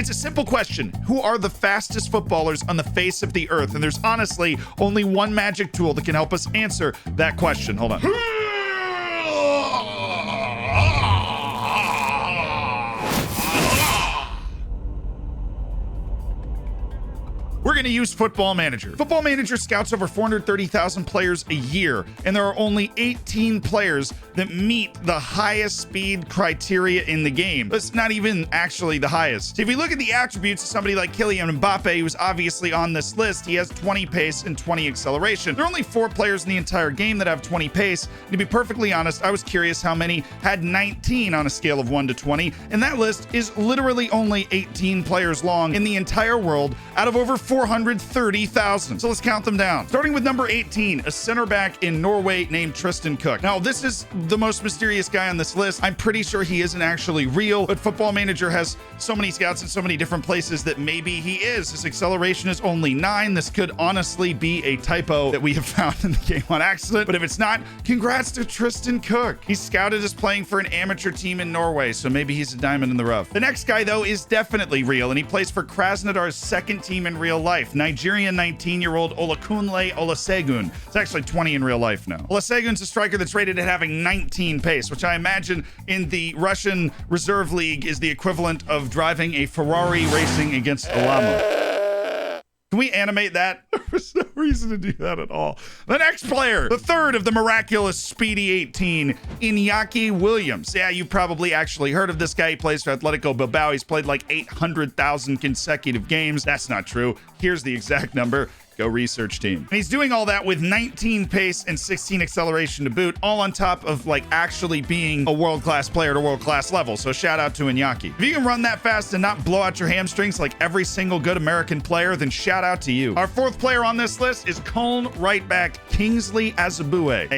It's a simple question. Who are the fastest footballers on the face of the earth? And there's honestly only one magic tool that can help us answer that question. Hold on. We're going to use Football Manager. Football Manager scouts over 430,000 players a year, and there are only 18 players that meet the highest speed criteria in the game. That's not even actually the highest. So if we look at the attributes of somebody like Kylian Mbappe, who's obviously on this list, he has 20 pace and 20 acceleration. There are only 4 players in the entire game that have 20 pace. And to be perfectly honest, I was curious how many had 19 on a scale of 1 to 20, and that list is literally only 18 players long in the entire world out of over 430,000. So let's count them down. Starting with number 18, a center back in Norway named Tristan Cook. Now, this is the most mysterious guy on this list. I'm pretty sure he isn't actually real, but Football Manager has so many scouts in so many different places that maybe he is. His acceleration is only 9. This could honestly be a typo that we have found in the game on accident, but if it's not, congrats to Tristan Cook. He's scouted as playing for an amateur team in Norway, so maybe he's a diamond in the rough. The next guy, though, is definitely real, and he plays for Krasnodar's second team in real life, Nigerian 19-year-old Olakunle Olusegun. It's actually 20 in real life now. Olusegun's a striker that's rated at having 19 pace, which I imagine in the Russian Reserve League is the equivalent of driving a Ferrari racing against a llama. Can we animate that? There's no reason to do that at all. The next player, the third of the miraculous Speedy 18, Iñaki Williams. Yeah, you've probably actually heard of this guy. He plays for Atletico Bilbao. He's played like 800,000 consecutive games. That's not true. Here's the exact number. Go research team. And he's doing all that with 19 pace and 16 acceleration to boot, all on top of like actually being a world-class player to world-class level. So shout out to Iñaki. If you can run that fast and not blow out your hamstrings like every single good American player, then shout out to you. Our fourth player on this list is Köln right back Kingsley Azabue.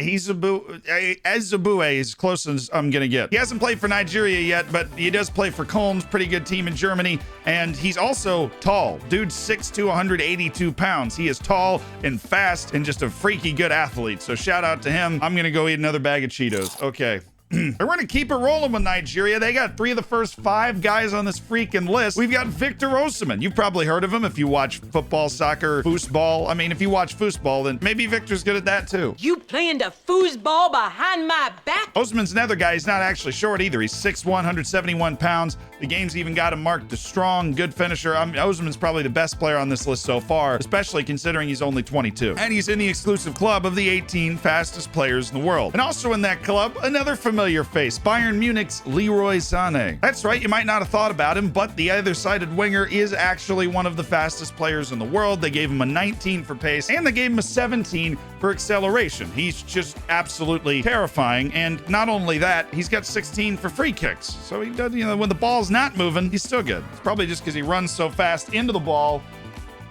Azabue is as close as I'm gonna get. He hasn't played for Nigeria yet, but he does play for Köln, pretty good team in Germany, and he's also tall. Dude's 6'2", 182 pounds. He is tall and fast and just a freaky good athlete. So shout out to him. I'm going to go eat another bag of Cheetos. Okay. We're going to keep it rolling with Nigeria. They got 3 of the first 5 guys on this freaking list. We've got Victor Osimhen. You've probably heard of him if you watch football, soccer, foosball. I mean, if you watch foosball, then maybe Victor's good at that too. You playing the foosball behind my back? Osimhen's another guy. He's not actually short either. He's 6'1", 171 pounds. The game's even got him marked as strong, good finisher. Osimhen's probably the best player on this list so far, especially considering he's only 22. And he's in the exclusive club of the 18 fastest players in the world. And also in that club, another familiar face, Bayern Munich's Leroy Sané. That's right, you might not have thought about him, but the other-sided winger is actually one of the fastest players in the world. They gave him a 19 for pace, and they gave him a 17 for acceleration. He's just absolutely terrifying, and not only that, he's got 16 for free kicks. So he does, when the ball's not moving, he's still good. It's probably just because he runs so fast into the ball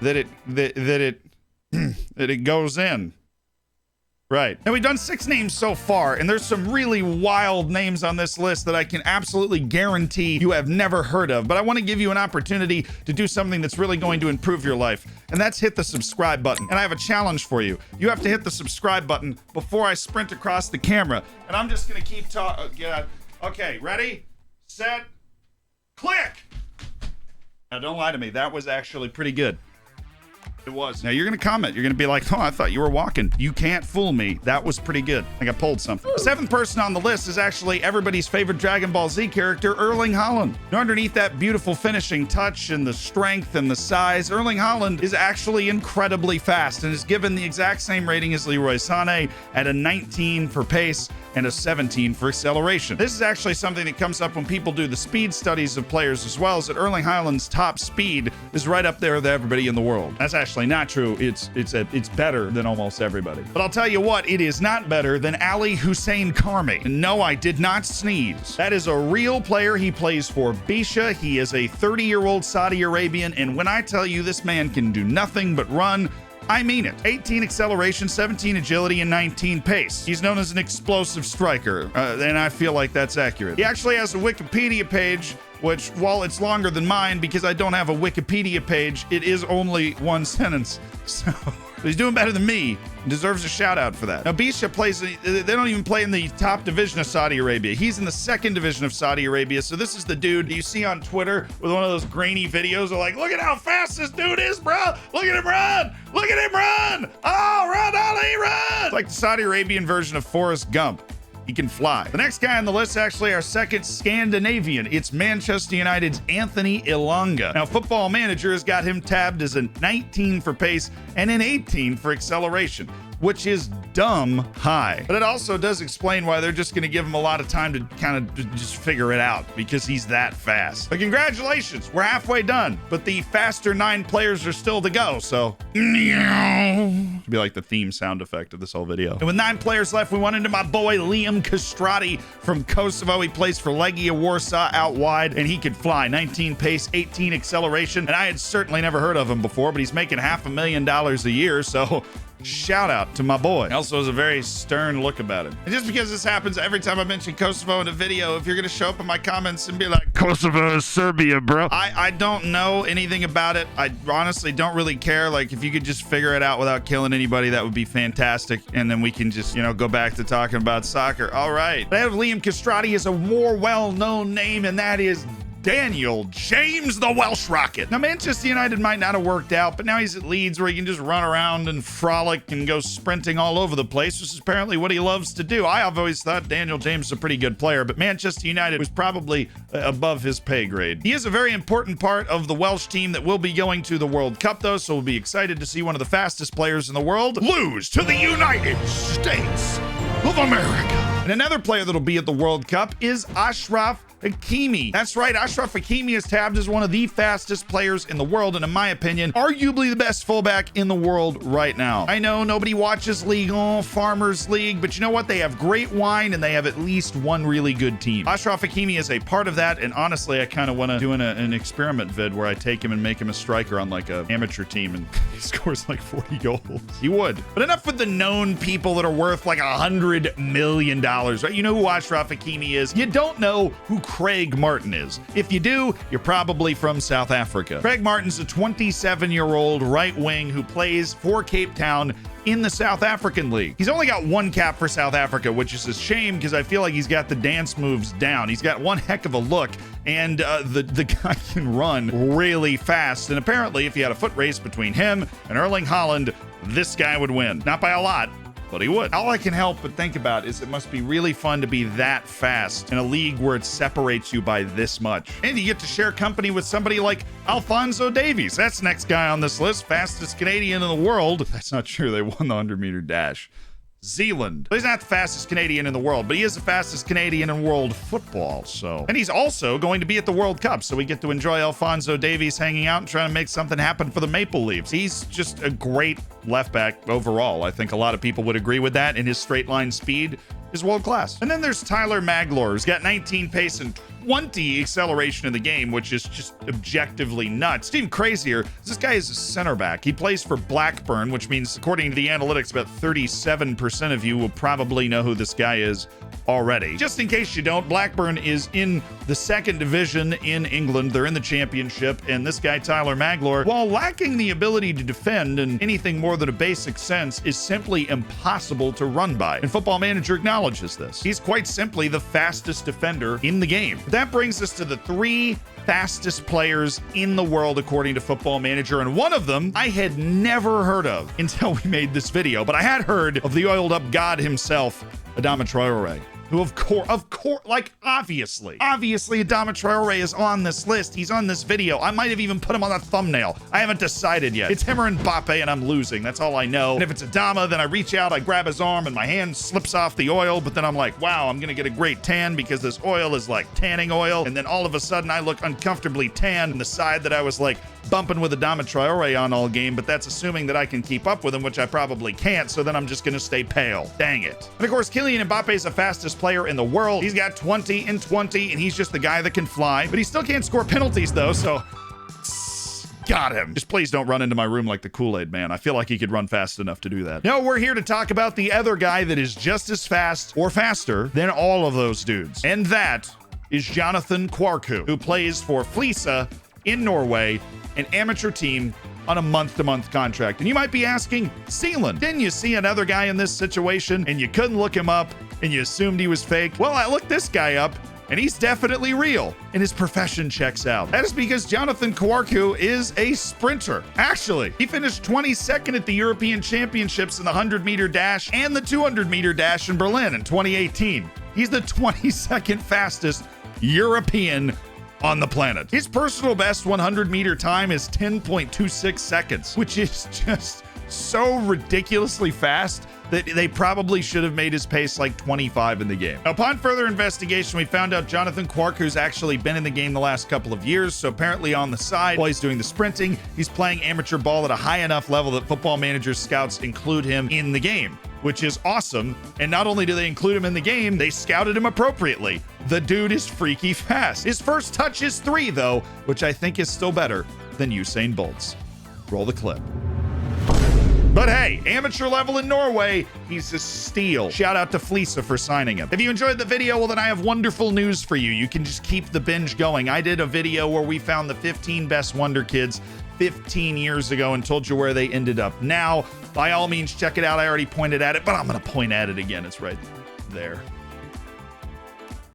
that it goes in. Right. Now, we've done 6 names so far, and there's some really wild names on this list that I can absolutely guarantee you have never heard of, but I want to give you an opportunity to do something that's really going to improve your life, and that's hit the subscribe button. And I have a challenge for you. You have to hit the subscribe button before I sprint across the camera, and I'm just going to keep talking. Okay, ready, set, click. Now, don't lie to me. That was actually pretty good. It was. Now you're going to comment. You're going to be like, oh, I thought you were walking. You can't fool me. That was pretty good. I think I pulled something. The 7th person on the list is actually everybody's favorite Dragon Ball Z character, Erling Haaland. Now, underneath that beautiful finishing touch and the strength and the size, Erling Haaland is actually incredibly fast and is given the exact same rating as Leroy Sané at a 19 for pace and a 17 for acceleration. This is actually something that comes up when people do the speed studies of players as well, as that Erling Haaland's top speed is right up there with everybody in the world. That's actually not true. It's better than almost everybody. But I'll tell you what, it is not better than Ali Hussein Karmi. And no, I did not sneeze. That is a real player. He plays for Bisha. He is a 30-year-old Saudi Arabian, and when I tell you this man can do nothing but run, I mean it. 18 acceleration, 17 agility, and 19 pace. He's known as an explosive striker, and I feel like that's accurate. He actually has a Wikipedia page which, while it's longer than mine because I don't have a Wikipedia page, it is only one sentence. So he's doing better than me and deserves a shout out for that. Now, Bisha plays, they don't even play in the top division of Saudi Arabia. He's in the second division of Saudi Arabia. So this is the dude you see on Twitter with one of those grainy videos of like, look at how fast this dude is, bro. Look at him run. Look at him run. Oh, run, Ali, run. It's like the Saudi Arabian version of Forrest Gump. He can fly. The next guy on the list is actually our second Scandinavian. It's Manchester United's Anthony Ilanga. Now, Football Manager has got him tabbed as a 19 for pace and an 18 for acceleration, which is dumb high. But it also does explain why they're just going to give him a lot of time to kind of just figure it out because he's that fast. But congratulations, we're halfway done. But the faster 9 players are still to go, so should be like the theme sound effect of this whole video. And with 9 players left, we went into my boy Liam Kastrati from Kosovo. He plays for Legia Warsaw out wide, and he could fly. 19 pace, 18 acceleration, and I had certainly never heard of him before, but he's making $500,000 a year, so shout out to my boy. He also has a very stern look about him. And just because this happens every time I mention Kosovo in a video, if you're gonna show up in my comments and be like, Kosovo is Serbia, bro. I don't know anything about it. I honestly don't really care. Like, if you could just figure it out without killing anybody, that would be fantastic. And then we can just, go back to talking about soccer. All right. I have Liam Kastrati as a more well-known name, and that is Daniel James, the Welsh Rocket. Now, Manchester United might not have worked out, but now he's at Leeds where he can just run around and frolic and go sprinting all over the place, which is apparently what he loves to do. I've always thought Daniel James is a pretty good player, but Manchester United was probably above his pay grade. He is a very important part of the Welsh team that will be going to the World Cup, though, so we'll be excited to see one of the fastest players in the world lose to the United States of America. And another player that'll be at the World Cup is Achraf Hakimi. That's right, Achraf Hakimi is tabbed as one of the fastest players in the world, and in my opinion, arguably the best fullback in the world right now. I know nobody watches Ligue 1, Farmers League, but you know what? They have great wine, and they have at least one really good team. Achraf Hakimi is a part of that, and honestly, I kind of want to do an experiment vid where I take him and make him a striker on like an amateur team, and he scores like 40 goals. He would. But enough with the known people that are worth like $100 million, right? You know who Achraf Hakimi is. You don't know who Craig Martin is. If you do, you're probably from South Africa. Craig Martin's a 27-year-old right wing who plays for Cape Town in the South African League. He's only got 1 cap for South Africa, which is a shame because I feel like he's got the dance moves down. He's got one heck of a look, and the guy can run really fast. And apparently, if you had a foot race between him and Erling Haaland, this guy would win. Not by a lot, but he would. All I can help but think about is it must be really fun to be that fast in a league where it separates you by this much. And you get to share company with somebody like Alphonso Davies. That's the next guy on this list, fastest Canadian in the world. That's not true. They won the 100-meter dash. Zealand. He's not the fastest Canadian in the world, but he is the fastest Canadian in world football, so. And he's also going to be at the World Cup, so we get to enjoy Alphonso Davies hanging out and trying to make something happen for the Maple Leafs. He's just a great left back overall. I think a lot of people would agree with that, and his straight line speed is world class. And then there's Tyler Maglor, who's got 19 pace and 20 acceleration in the game, which is just objectively nuts. It's even crazier. This guy is a center back. He plays for Blackburn, which means, according to the analytics, about 37% of you will probably know who this guy is already. Just in case you don't, Blackburn is in the second division in England. They're in the championship, and this guy, Tyler Maglor, while lacking the ability to defend and anything more than a basic sense, is simply impossible to run by. And Football Manager acknowledges this. He's quite simply the fastest defender in the game. That brings us to the 3 fastest players in the world according to Football Manager, and one of them I had never heard of until we made this video, but I had heard of the oiled up god himself, Adama Traore, who of course, like obviously Adama Traore is on this list. He's on this video. I might have even put him on the thumbnail. I haven't decided yet. It's him or Mbappe, and I'm losing. That's all I know. And if it's Adama, then I reach out, I grab his arm, and my hand slips off the oil, but then I'm like, wow, I'm gonna get a great tan because this oil is like tanning oil, and then all of a sudden I look uncomfortably tan on the side that I was like bumping with Adama Traore on all game, but that's assuming that I can keep up with him, which I probably can't, so then I'm just gonna stay pale. Dang it. And of course, Kylian Mbappe is the fastest player in the world. He's got 20 and 20, and he's just the guy that can fly, but he still can't score penalties though, so got him. Just please don't run into my room like the Kool-Aid man. I feel like he could run fast enough to do that. No, we're here to talk about the other guy that is just as fast or faster than all of those dudes, and that is Jonathan Kwarku, who plays for Flisa in Norway, an amateur team on a month-to-month contract. And you might be asking, Sealand, didn't you see another guy in this situation and you couldn't look him up and you assumed he was fake? Well, I looked this guy up and he's definitely real, and his profession checks out. That is because Jonathan Kwarku is a sprinter. Actually, he finished 22nd at the European Championships in the 100-meter dash and the 200-meter dash in Berlin in 2018. He's the 22nd fastest European on the planet. His personal best 100-meter time is 10.26 seconds, which is just so ridiculously fast that they probably should have made his pace like 25 in the game. Now, upon further investigation, we found out Jonathan Kwarku's actually been in the game the last couple of years, so apparently on the side, while he's doing the sprinting, he's playing amateur ball at a high enough level that Football Manager scouts include him in the game, which is awesome. And not only do they include him in the game, they scouted him appropriately. The dude is freaky fast. His first touch is 3, though, which I think is still better than Usain Bolt's. Roll the clip. But hey, amateur level in Norway, he's a steal. Shout out to Flisa for signing him. If you enjoyed the video, well, then I have wonderful news for you. You can just keep the binge going. I did a video where we found the 15 best Wonder Kids 15 years ago and told you where they ended up now. By all means, check it out. I already pointed at it, but I'm going to point at it again. It's right there.